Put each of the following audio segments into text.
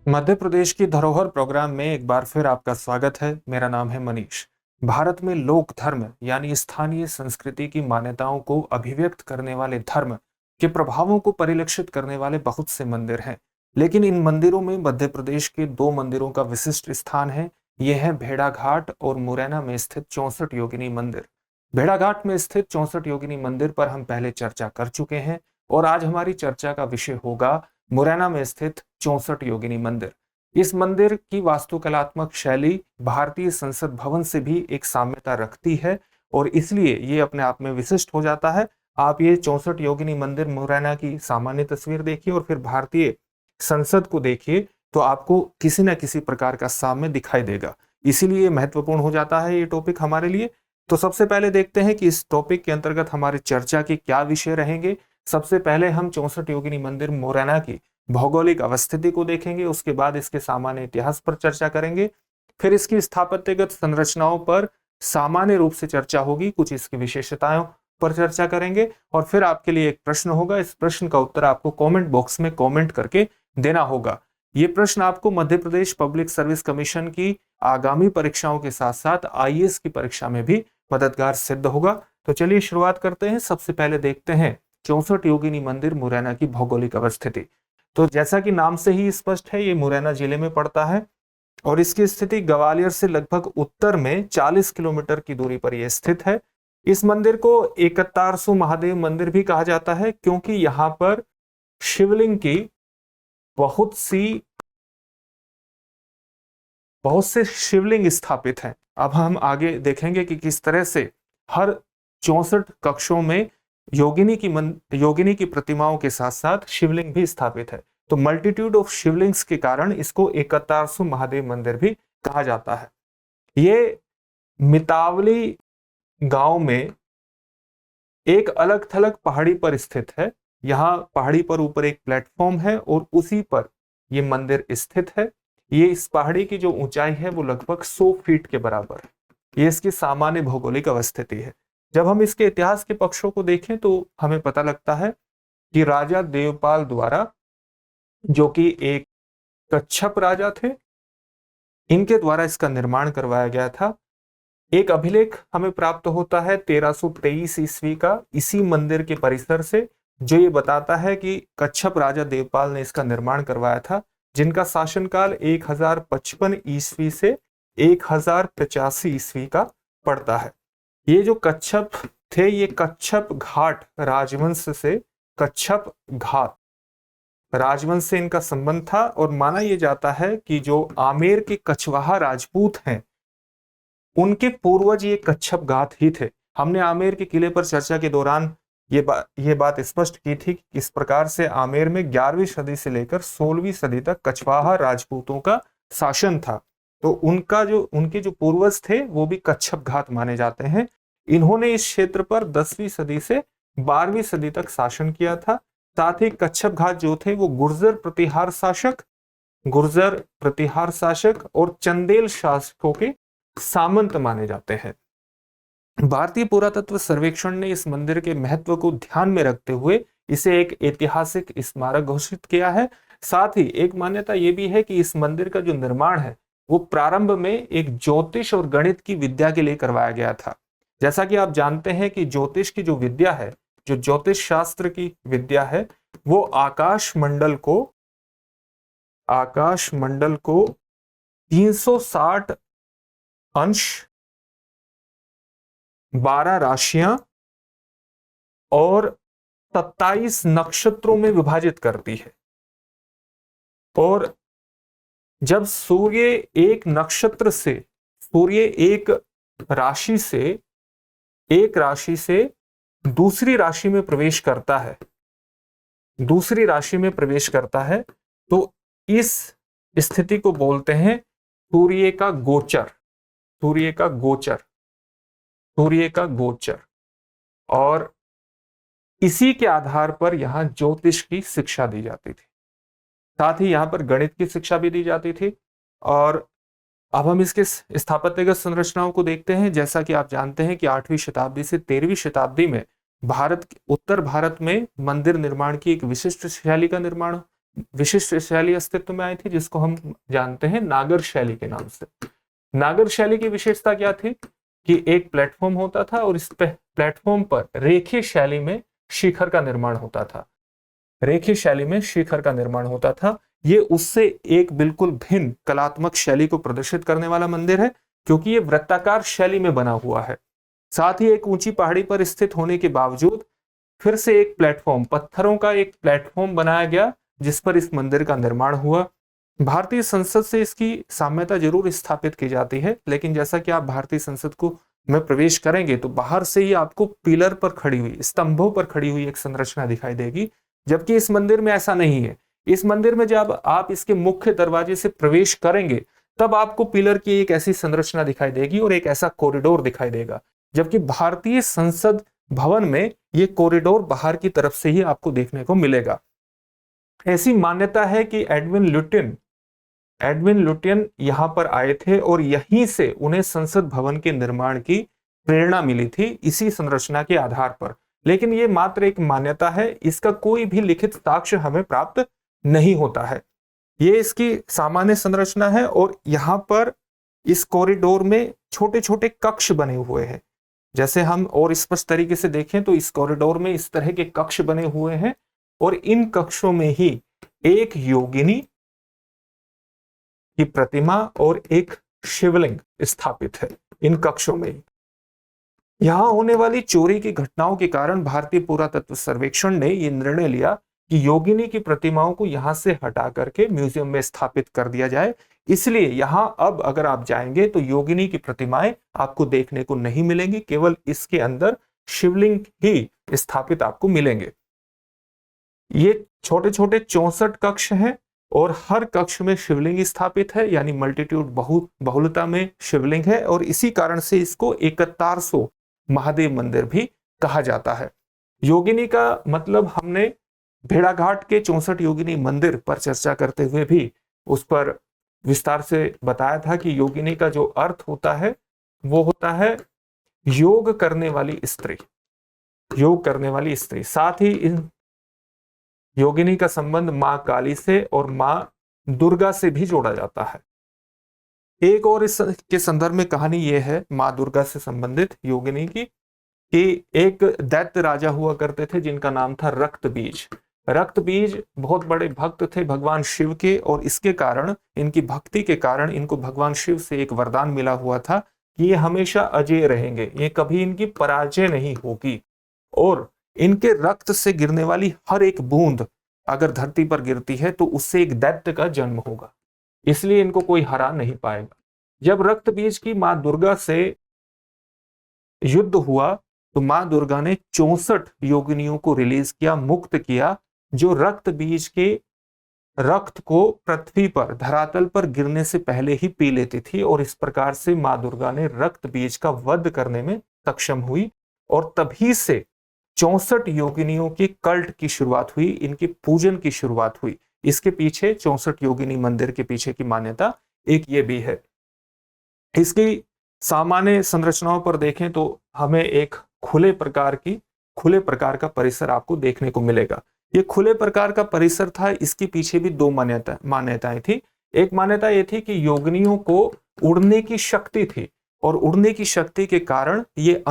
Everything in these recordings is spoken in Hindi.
मध्य प्रदेश की धरोहर प्रोग्राम में एक बार फिर आपका स्वागत है। मेरा नाम है मनीष। भारत में लोक धर्म यानी स्थानीय संस्कृति की मान्यताओं को अभिव्यक्त करने वाले धर्म के प्रभावों को परिलक्षित करने वाले बहुत से मंदिर हैं। लेकिन इन मंदिरों में मध्य प्रदेश के दो मंदिरों का विशिष्ट स्थान है। ये है भेड़ाघाट और मुरैना में स्थित 64 योगिनी मंदिर। भेड़ाघाट में स्थित 64 योगिनी मंदिर पर हम पहले चर्चा कर चुके हैं और आज हमारी चर्चा का विषय होगा मुरैना में स्थित 64 योगिनी मंदिर। इस मंदिर की वास्तुकलात्मक शैली भारतीय संसद भवन से भी एक साम्यता रखती है और इसलिए ये अपने आप में विशिष्ट हो जाता है। आप ये 64 योगिनी मंदिर मुरैना की सामान्य तस्वीर देखिए और फिर भारतीय संसद को देखिए तो आपको किसी न किसी प्रकार का साम्य दिखाई देगा। इसीलिए महत्वपूर्ण हो जाता है ये टॉपिक हमारे लिए। तो सबसे पहले देखते हैं कि इस टॉपिक के अंतर्गत हमारी चर्चा के क्या विषय रहेंगे। सबसे पहले हम 64 योगिनी मंदिर मुरैना की भौगोलिक अवस्थिति को देखेंगे, उसके बाद इसके सामान्य इतिहास पर चर्चा करेंगे, फिर इसकी स्थापत्यगत संरचनाओं पर सामान्य रूप से चर्चा होगी, कुछ इसकी विशेषताओं पर चर्चा करेंगे और फिर आपके लिए एक प्रश्न होगा। इस प्रश्न का उत्तर आपको कमेंट बॉक्स में कमेंट करके देना होगा। ये प्रश्न आपको Madhya Pradesh public service commission की आगामी परीक्षाओं के साथ साथ आईएएस की परीक्षा में भी मददगार सिद्ध होगा। तो चलिए शुरुआत करते हैं। सबसे पहले देखते हैं 64 योगिनी मंदिर मुरैना की भौगोलिक अवस्थिति। तो जैसा कि नाम से ही स्पष्ट है, ये मुरैना जिले में पड़ता है और इसकी स्थिति ग्वालियर से लगभग उत्तर में 40 किलोमीटर की दूरी पर यह स्थित है। इस मंदिर को एकतारसु महादेव मंदिर भी कहा जाता है क्योंकि यहाँ पर शिवलिंग की बहुत से शिवलिंग स्थापित हैं। अब हम आगे देखेंगे कि किस तरह से हर 64 कक्षों में योगिनी की प्रतिमाओं के साथ साथ शिवलिंग भी स्थापित है। तो मल्टीट्यूड ऑफ शिवलिंग्स के कारण इसको एकतारसु महादेव मंदिर भी कहा जाता है। ये मितावली गांव में एक अलग थलग पहाड़ी पर स्थित है। यहाँ पहाड़ी पर ऊपर एक प्लेटफॉर्म है और उसी पर यह मंदिर स्थित है। ये इस पहाड़ी की जो ऊंचाई है वो लगभग 100 फीट के बराबर है। ये इसकी सामान्य भौगोलिक अवस्थिति है। जब हम इसके इतिहास के पक्षों को देखें तो हमें पता लगता है कि राजा देवपाल द्वारा, जो कि एक कच्छप राजा थे, इनके द्वारा इसका निर्माण करवाया गया था। एक अभिलेख हमें प्राप्त होता है 1323 ईस्वी का इसी मंदिर के परिसर से, जो ये बताता है कि कच्छप राजा देवपाल ने इसका निर्माण करवाया था, जिनका शासनकाल 1055 ईस्वी से 1085 ईस्वी का पड़ता है। ये जो कच्छप थे, ये कच्छप घाट राजवंश से, कच्छप घाट राजवंश से इनका संबंध था और माना यह जाता है कि जो आमेर के कछवाहा राजपूत हैं, उनके पूर्वज ये कच्छप घाट ही थे। हमने आमेर के किले पर चर्चा के दौरान ये बात स्पष्ट की थी कि किस प्रकार से आमेर में 11वीं सदी से लेकर 16वीं सदी तक कछवाहा राजपूतों का शासन था। तो उनके जो पूर्वज थे वो भी कच्छप घाट माने जाते हैं। इन्होंने इस क्षेत्र पर 10वीं सदी से 12वीं सदी तक शासन किया था। साथ ही कच्छप घाट जो थे वो गुर्जर प्रतिहार शासक और चंदेल शासकों के सामंत माने जाते हैं। भारतीय पुरातत्व सर्वेक्षण ने इस मंदिर के महत्व को ध्यान में रखते हुए इसे एक ऐतिहासिक स्मारक घोषित किया है। साथ ही एक मान्यता यह भी है कि इस मंदिर का जो निर्माण है वो प्रारंभ में एक ज्योतिष और गणित की विद्या के लिए करवाया गया था। जैसा कि आप जानते हैं कि ज्योतिष की जो विद्या है, जो ज्योतिष शास्त्र की विद्या है, वो आकाश मंडल को 360 अंश, 12 राशियां और 27 नक्षत्रों में विभाजित करती है। और जब सूर्य एक राशि से दूसरी राशि में प्रवेश करता है तो इस स्थिति को बोलते हैं सूर्य का गोचर। और इसी के आधार पर यहां ज्योतिष की शिक्षा दी जाती थी, साथ ही यहां पर गणित की शिक्षा भी दी जाती थी। और अब हम इसके स्थापत्यगत संरचनाओं को देखते हैं। जैसा कि आप जानते हैं कि 8वीं शताब्दी से 13वीं शताब्दी में उत्तर भारत में मंदिर निर्माण की एक विशिष्ट शैली का निर्माण विशिष्ट शैली अस्तित्व में आई थी जिसको हम जानते हैं नागर शैली के नाम से। नागर शैली की विशेषता क्या थी कि एक प्लेटफॉर्म होता था और इस प्लेटफॉर्म पर रेखीय शैली में शिखर का निर्माण होता था। रेखीय शैली में शिखर का निर्माण होता था। ये उससे एक बिल्कुल भिन्न कलात्मक शैली को प्रदर्शित करने वाला मंदिर है, क्योंकि ये वृत्ताकार शैली में बना हुआ है। साथ ही एक ऊंची पहाड़ी पर स्थित होने के बावजूद फिर से एक प्लेटफॉर्म, पत्थरों का एक प्लेटफॉर्म बनाया गया जिस पर इस मंदिर का निर्माण हुआ। भारतीय संसद से इसकी साम्यता जरूर स्थापित की जाती है, लेकिन जैसा कि आप भारतीय संसद को में प्रवेश करेंगे तो बाहर से ही आपको पिलर पर खड़ी हुई, स्तंभों पर खड़ी हुई एक संरचना दिखाई देगी, जबकि इस मंदिर में ऐसा नहीं है। इस मंदिर में जब आप इसके मुख्य दरवाजे से प्रवेश करेंगे तब आपको पिलर की एक ऐसी संरचना दिखाई देगी और एक ऐसा कॉरिडोर दिखाई देगा, जबकि भारतीय संसद भवन में ये कॉरिडोर बाहर की तरफ से ही आपको देखने को मिलेगा। ऐसी मान्यता है कि एडविन लुटियन यहां पर आए थे और यहीं से उन्हें संसद भवन के निर्माण की प्रेरणा मिली थी, इसी संरचना के आधार पर। लेकिन यह मात्र एक मान्यता है, इसका कोई भी लिखित साक्ष्य हमें प्राप्त नहीं होता है। ये इसकी सामान्य संरचना है और यहां पर इस कॉरिडोर में छोटे छोटे कक्ष बने हुए हैं। जैसे हम और स्पष्ट तरीके से देखें तो इस कॉरिडोर में इस तरह के कक्ष बने हुए हैं और इन कक्षों में ही एक योगिनी की प्रतिमा और एक शिवलिंग स्थापित है। इन कक्षों में यहां होने वाली चोरी की घटनाओं के कारण भारतीय पुरातत्व सर्वेक्षण ने यह निर्णय लिया कि योगिनी की प्रतिमाओं को यहां से हटा करके म्यूजियम में स्थापित कर दिया जाए। इसलिए यहां अब अगर आप जाएंगे तो योगिनी की प्रतिमाएं आपको देखने को नहीं मिलेंगी, केवल इसके अंदर शिवलिंग ही स्थापित आपको मिलेंगे। ये छोटे छोटे 64 कक्ष हैं और हर कक्ष में शिवलिंग स्थापित है, यानी मल्टीट्यूड, बहुलता में शिवलिंग है, और इसी कारण से इसको 7100 महादेव मंदिर भी कहा जाता है। योगिनी का मतलब हमने भेड़ाघाट के 64 योगिनी मंदिर पर चर्चा करते हुए भी उस पर विस्तार से बताया था कि योगिनी का जो अर्थ होता है वो होता है योग करने वाली स्त्री, योग करने वाली स्त्री। साथ ही इन योगिनी का संबंध मां काली से और मां दुर्गा से भी जोड़ा जाता है। एक और इसके संदर्भ में कहानी यह है मां दुर्गा से संबंधित योगिनी की, कि एक दैत्य राजा हुआ करते थे जिनका नाम था रक्तबीज। रक्तबीज बहुत बड़े भक्त थे भगवान शिव के, और इसके कारण, इनकी भक्ति के कारण, इनको भगवान शिव से एक वरदान मिला हुआ था कि ये हमेशा अजेय रहेंगे, ये कभी इनकी पराजय नहीं होगी, और इनके रक्त से गिरने वाली हर एक बूंद अगर धरती पर गिरती है तो उससे एक दैत्य का जन्म होगा, इसलिए इनको कोई हरा नहीं पाएगा। जब रक्तबीज की मां दुर्गा से युद्ध हुआ तो मां दुर्गा ने 64 योगिनियों को रिलीज किया, मुक्त किया, जो रक्त बीज के रक्त को पृथ्वी पर, धरातल पर गिरने से पहले ही पी लेती थी, और इस प्रकार से मां दुर्गा ने रक्त बीज का वध करने में सक्षम हुई, और तभी से 64 योगिनियों की कल्ट की शुरुआत हुई, इनकी पूजन की शुरुआत हुई। इसके पीछे 64 योगिनी मंदिर के पीछे की मान्यता एक ये भी है। इसकी सामान्य संरचनाओं पर देखें तो हमें एक खुले प्रकार का परिसर आपको देखने को मिलेगा। ये खुले प्रकार का परिसर था, इसके पीछे भी दो मान्यताएं थी। एक मान्यता यह थी कि योगिनियों को उड़ने की शक्ति थी, और उड़ने की शक्ति के कारण ये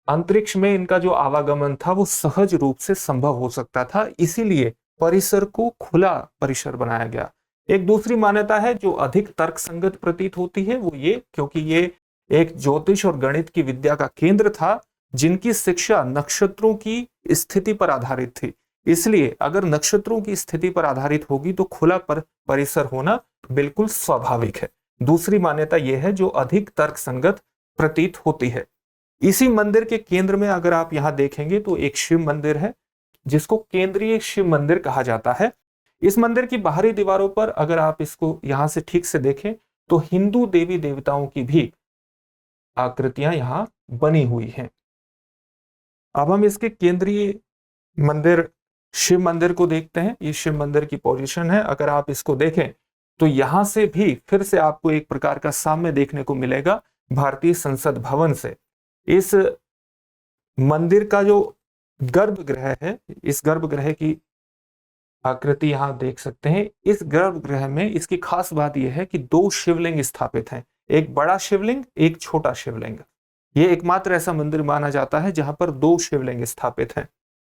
अंतरिक्ष में इनका जो आवागमन था वो सहज रूप से संभव हो सकता था, इसीलिए परिसर को खुला परिसर बनाया गया। एक दूसरी मान्यता है जो अधिक तर्कसंगत प्रतीत होती है, वो ये, क्योंकि ये एक ज्योतिष और गणित की विद्या का केंद्र था जिनकी शिक्षा नक्षत्रों की स्थिति पर आधारित थी, इसलिए अगर नक्षत्रों की स्थिति पर आधारित होगी तो खुला परिसर होना बिल्कुल स्वाभाविक है। दूसरी मान्यता यह है जो अधिक तर्कसंगत प्रतीत होती है। इसी मंदिर के केंद्र में अगर आप यहां देखेंगे तो एक शिव मंदिर है जिसको केंद्रीय शिव मंदिर कहा जाता है। इस मंदिर की बाहरी दीवारों पर अगर आप इसको यहां से ठीक से देखें तो हिंदू देवी देवताओं की भी आकृतियां यहां बनी हुई हैं। अब हम इसके केंद्रीय मंदिर शिव मंदिर को देखते हैं। ये शिव मंदिर की पोजीशन है, अगर आप इसको देखें तो यहां से भी फिर से आपको एक प्रकार का साम्य देखने को मिलेगा भारतीय संसद भवन से। इस मंदिर का जो गर्भगृह है, इस गर्भगृह की आकृति यहाँ देख सकते हैं। इस गर्भगृह में इसकी खास बात यह है कि 2 शिवलिंग स्थापित हैं, एक बड़ा शिवलिंग, एक छोटा शिवलिंग। ये एकमात्र ऐसा मंदिर माना जाता है जहां पर 2 शिवलिंग स्थापित हैं।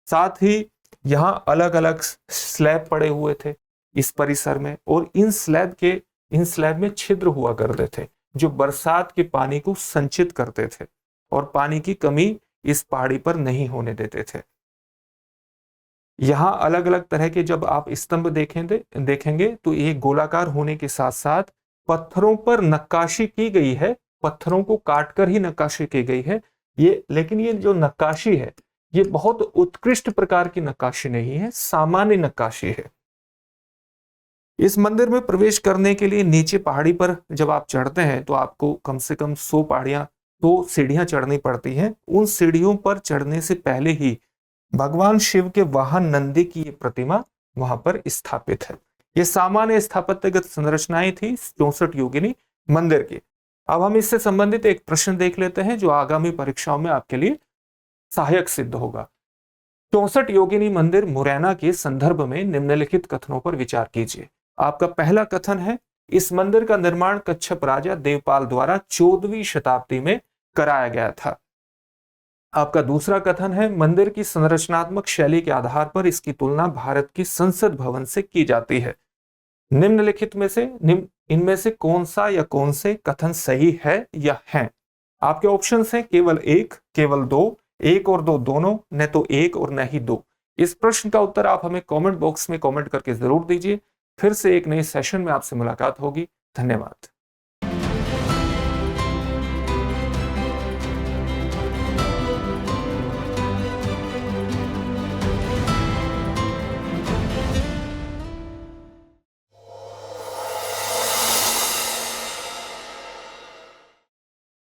साथ ही यहाँ अलग अलग स्लैब पड़े हुए थे इस परिसर में, और इन स्लैब में छिद्र हुआ करते थे जो बरसात के पानी को संचित करते थे और पानी की कमी इस पहाड़ी पर नहीं होने देते थे। यहाँ अलग अलग तरह के जब आप स्तंभ देखेंगे तो ये गोलाकार होने के साथ साथ पत्थरों पर नक्काशी की गई है, पत्थरों को काटकर ही नक्काशी की गई है। लेकिन ये जो नक्काशी है ये बहुत उत्कृष्ट प्रकार की नक्काशी नहीं है, सामान्य नक्काशी है। इस मंदिर में प्रवेश करने के लिए नीचे पहाड़ी पर जब आप चढ़ते हैं तो आपको कम से कम 100 सीढ़ियां चढ़नी पड़ती हैं। उन सीढ़ियों पर चढ़ने से पहले ही भगवान शिव के वाहन नंदी की ये प्रतिमा वहां पर स्थापित है। ये सामान्य स्थापत्यगत संरचनाएं थी 64 योगिनी मंदिर की। अब हम इससे संबंधित एक प्रश्न देख लेते हैं जो आगामी परीक्षाओं में आपके लिए सहायक सिद्ध होगा। 64 योगिनी मंदिर मुरैना के संदर्भ में निम्नलिखित कथनों पर विचार कीजिए। आपका पहला कथन है, इस मंदिर का निर्माण कच्छप राजा देवपाल द्वारा 14वीं शताब्दी में कराया गया था। आपका दूसरा कथन है, मंदिर की संरचनात्मक शैली के आधार पर इसकी तुलना भारत की संसद भवन से की जाती है। निम्नलिखित में से इनमें से कौन सा या कौन से कथन सही है या है? आपके ऑप्शंस हैं केवल 1, केवल 2, 1 और 2 दोनों, न तो 1 और न ही 2। इस प्रश्न का उत्तर आप हमें कमेंट बॉक्स में कमेंट करके जरूर दीजिए। फिर से एक नए सेशन में आपसे मुलाकात होगी। धन्यवाद।